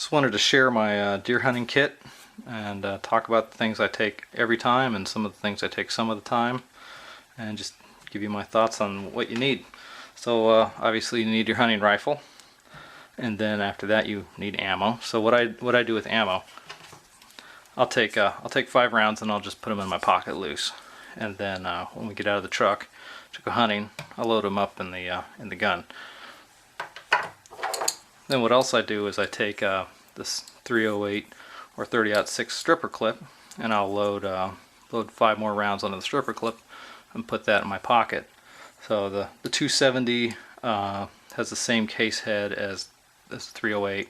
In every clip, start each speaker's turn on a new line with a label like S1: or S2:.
S1: Just wanted to share my deer hunting kit and talk about the things I take every time and some of the things I take some of the time, and just give you my thoughts on what you need. So obviously you need your hunting rifle, and then after that you need ammo. So what I do with ammo, I'll take 5 rounds and I'll just put them in my pocket loose, and then when we get out of the truck to go hunting, I'll load them up in the gun. Then what else I do is I take this 308 or 30-06 stripper clip, and I'll load 5 more rounds onto the stripper clip and put that in my pocket. So the 270 has the same case head as this 308,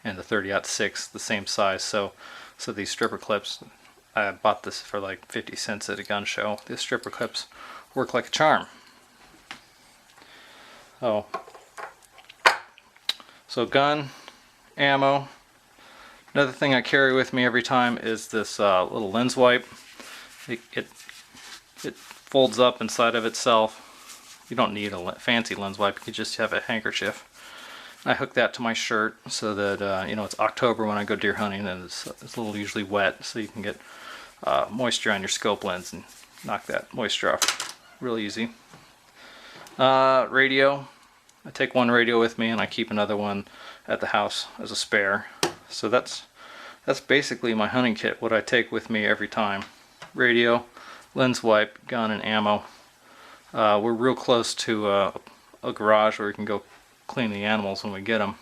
S1: and the 30-06 the same size. So these stripper clips, I bought this for like 50 cents at a gun show. These stripper clips work like a charm. So gun, ammo. Another thing I carry with me every time is this little lens wipe. It folds up inside of itself. You don't need a fancy lens wipe. You can just have a handkerchief. I hook that to my shirt so that you know, it's October when I go deer hunting, and it's a little usually wet, so you can get moisture on your scope lens and knock that moisture off real easy. Radio. I take one radio with me and I keep another one at the house as a spare. So that's basically my hunting kit, what I take with me every time. Radio, lens wipe, gun, and ammo. We're real close to a garage where we can go clean the animals when we get them.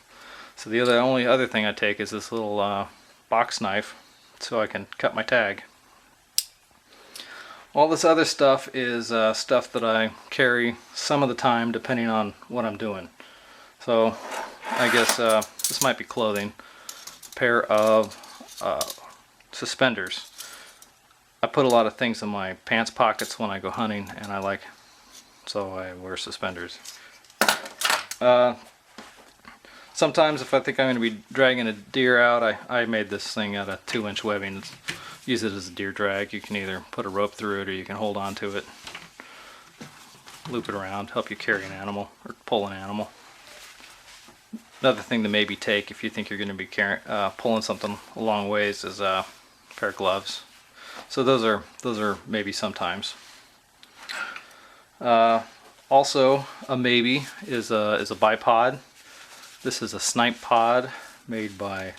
S1: So the only other thing I take is this little box knife so I can cut my tag. All this other stuff is stuff that I carry some of the time depending on what I'm doing. So I guess this might be clothing. A pair of suspenders. I put a lot of things in my pants pockets when I go hunting, and so I wear suspenders. Sometimes if I think I'm going to be dragging a deer out, I made this thing out of 2-inch webbing. Use it as a deer drag. You can either put a rope through it or you can hold on to it, loop it around, help you carry an animal or pull an animal. Another thing to maybe take if you think you're going to be pulling something a long ways is a pair of gloves. So those are maybe sometimes. Also a maybe is a bipod. This is a snipe pod made by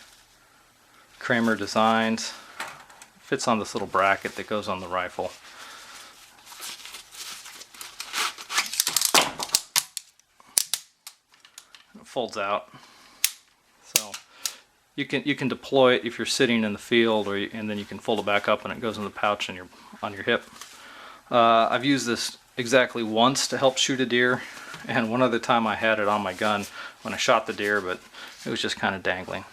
S1: Kramer Designs. Fits on this little bracket that goes on the rifle. It folds out, so you can deploy it if you're sitting in the field, and then you can fold it back up and it goes in the pouch on your hip. I've used this exactly once to help shoot a deer, and one other time I had it on my gun when I shot the deer, but it was just kind of dangling.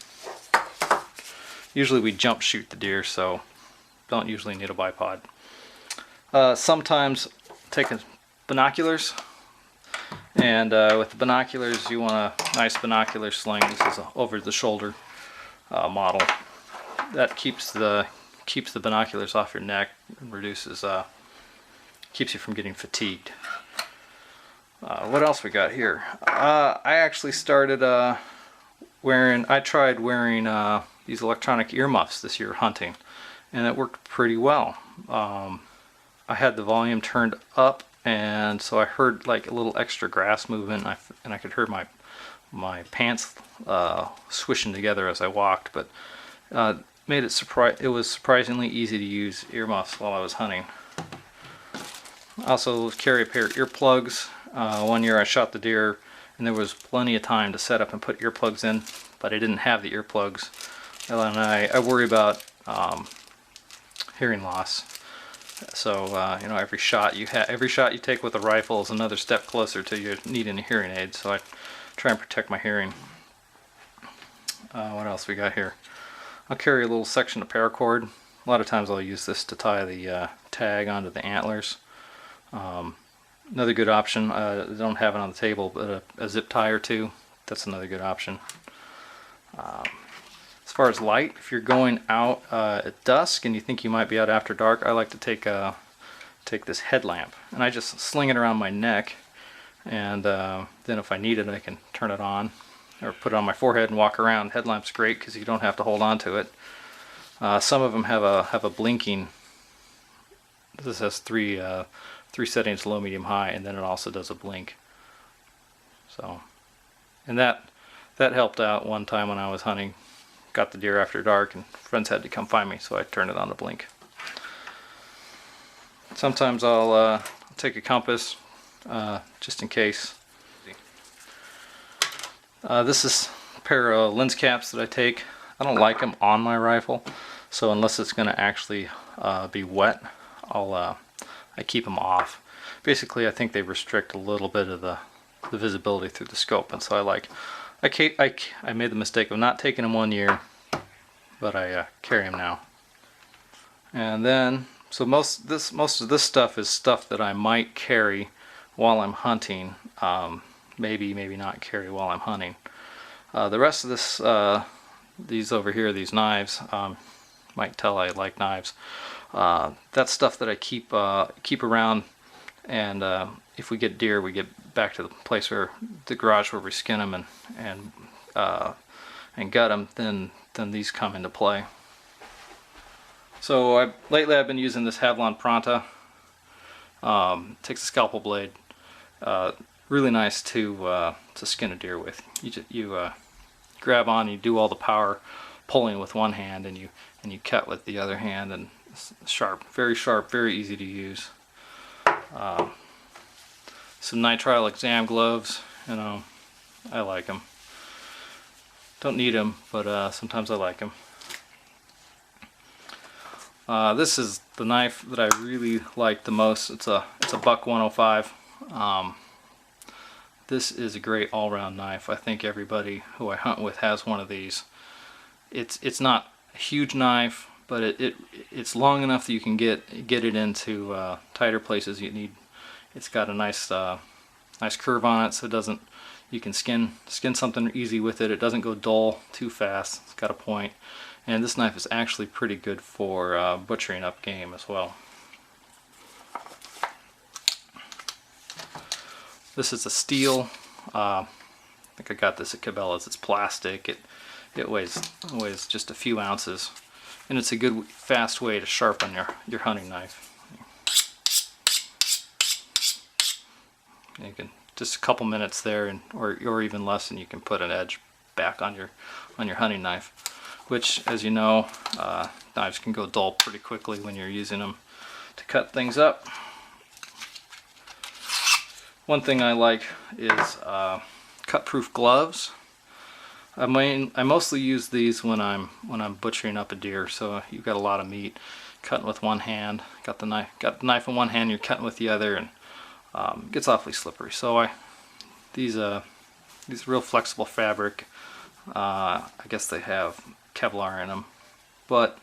S1: Usually we jump shoot the deer, so don't usually need a bipod. Sometimes taking binoculars, and with the binoculars you want a nice binocular sling. This is an over-the-shoulder model that keeps the binoculars off your neck and keeps you from getting fatigued. What else we got here? I actually started I tried wearing these electronic ear muffs this year hunting, and it worked pretty well. I had the volume turned up, and so I heard like a little extra grass movement, and I could hear my pants swishing together as I walked. But it was surprisingly easy to use earmuffs while I was hunting. I also carry a pair of earplugs. One year I shot the deer, and there was plenty of time to set up and put earplugs in, but I didn't have the earplugs, and I worry about hearing loss. So you know, every shot you take with a rifle is another step closer to you needing a hearing aid. So I try and protect my hearing. What else we got here? I'll carry a little section of paracord. A lot of times I'll use this to tie the tag onto the antlers. Another good option, I don't have it on the table, but a zip tie or two, that's another good option. As far as light, if you're going out at dusk and you think you might be out after dark, I like to take this headlamp, and I just sling it around my neck, and then if I need it I can turn it on or put it on my forehead and walk around. Headlamp's great because you don't have to hold on to it. Some of them have a blinking. This has three settings: low, medium, high, and then it also does a blink. So, and that helped out one time when I was hunting. Got the deer after dark, and friends had to come find me, so I turned it on to blink. Sometimes I'll take a compass just in case. This is a pair of lens caps that I take. I don't like them on my rifle, so unless it's going to actually be wet, I keep them off. Basically, I think they restrict a little bit of the visibility through the scope, and so I made the mistake of not taking them one year, but I carry them now. And then, so most of this stuff is stuff that I might carry while I'm hunting. Maybe not carry while I'm hunting. The rest of this, these over here, these knives, might tell I like knives. That's stuff that I keep around, and if we get deer, we get back to the place where the garage where we skin them and gut them. Then these come into play. So lately I've been using this Havlon Pronta. Takes a scalpel blade. Really nice to skin a deer with. You grab on, you do all the power pulling with one hand, and you cut with the other hand, and it's sharp, very easy to use. Some nitrile exam gloves, you know, I like them. Don't need them, but sometimes I like them. This is the knife that I really like the most. It's a Buck 105. This is a great all-round knife. I think everybody who I hunt with has one of these. It's not a huge knife, but it's long enough that you can get it into tighter places you need. It's got a nice curve on it, so it doesn't. You can skin something easy with it. It doesn't go dull too fast. It's got a point. And this knife is actually pretty good for butchering up game as well. This is a steel. I think I got this at Cabela's. It's plastic. It weighs just a few ounces, and it's a good fast way to sharpen your hunting knife. You can just a couple minutes there, or even less, and you can put an edge back on your hunting knife. Which, as you know, knives can go dull pretty quickly when you're using them to cut things up. One thing I like is cut-proof gloves. I mostly use these when I'm butchering up a deer. So you've got a lot of meat, cutting with one hand. Got the knife in one hand, you're cutting with the other, and it gets awfully slippery. So these real flexible fabric. I guess they have Kevlar in them, but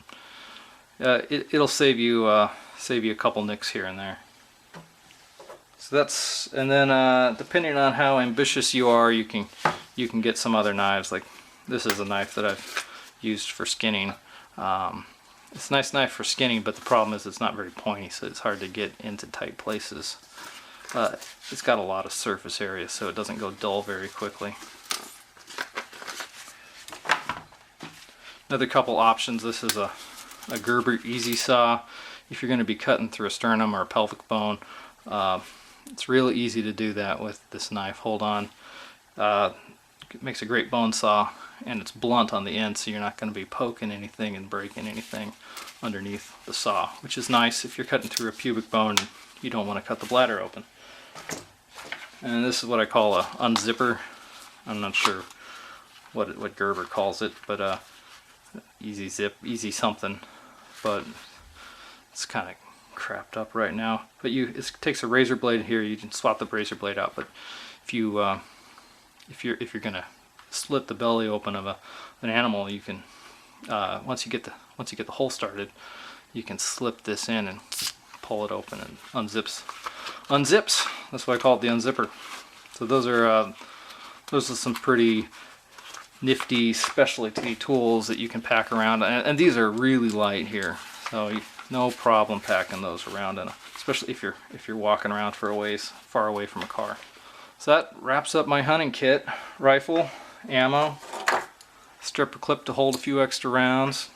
S1: it'll save you a couple nicks here and there. So and then depending on how ambitious you are, you can get some other knives. Like this is a knife that I've used for skinning. It's a nice knife for skinning, but the problem is it's not very pointy, so it's hard to get into tight places. It's got a lot of surface area, so it doesn't go dull very quickly. Another couple options. This is a Gerber Easy Saw. If you're going to be cutting through a sternum or a pelvic bone, it's really easy to do that with this knife. Hold on. It makes a great bone saw, and it's blunt on the end, so you're not going to be poking anything and breaking anything underneath the saw, which is nice if you're cutting through a pubic bone and you don't want to cut the bladder open. And this is what I call a unzipper. I'm not sure what Gerber calls it, but easy zip, easy something, but it's kind of crapped up right now. But it takes a razor blade here. You can swap the razor blade out. But if you're gonna slit the belly open of an animal, you can once you get the hole started, you can slip this in and pull it open and unzips. That's why I call it the unzipper. So those are some pretty nifty specialty tools that you can pack around, and these are really light here, so no problem packing those around, especially if you're walking around for a ways far away from a car. So that wraps up my hunting kit. Rifle, ammo, stripper clip to hold a few extra rounds,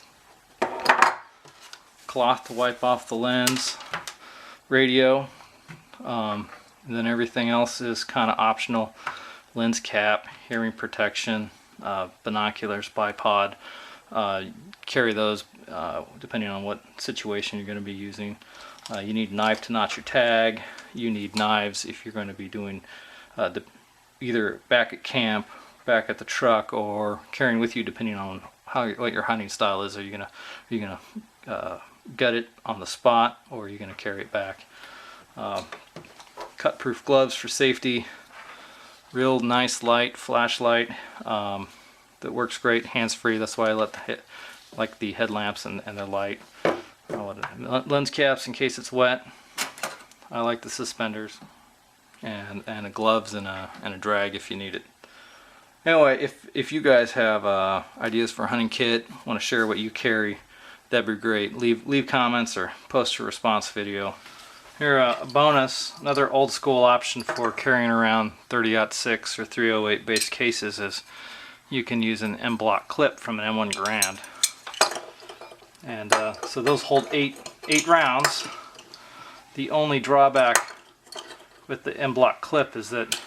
S1: cloth to wipe off the lens, radio, and then everything else is kind of optional. Lens cap, hearing protection, binoculars, bipod. Carry those depending on what situation you're going to be using. You need a knife to notch your tag. You need knives if you're going to be doing either back at camp, back at the truck, or carrying with you depending on what your hunting style is. Are you gonna gut it on the spot, or are you gonna carry it back? Cut-proof gloves for safety. Real nice light, flashlight that works great, hands-free. That's why I like the headlamps and their light. Lens caps in case it's wet. I like the suspenders, and gloves and a drag if you need it. Anyway, if you guys have ideas for a hunting kit, want to share what you carry, that'd be great. Leave comments or post a response video. Here, a bonus, another old school option for carrying around 30-06 or 308 base cases is you can use an M-block clip from an M1 Garand. And so those hold eight rounds. The only drawback with the M-block clip is that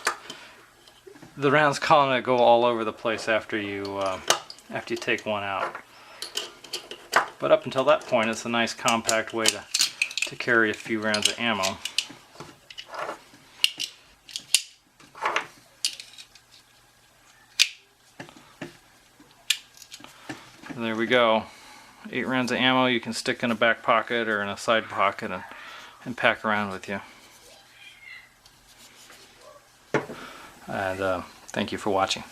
S1: the rounds kind of go all over the place after you take one out. But up until that point, it's a nice compact way to carry a few rounds of ammo. And there we go. 8 rounds of ammo you can stick in a back pocket or in a side pocket and pack around with you. And thank you for watching.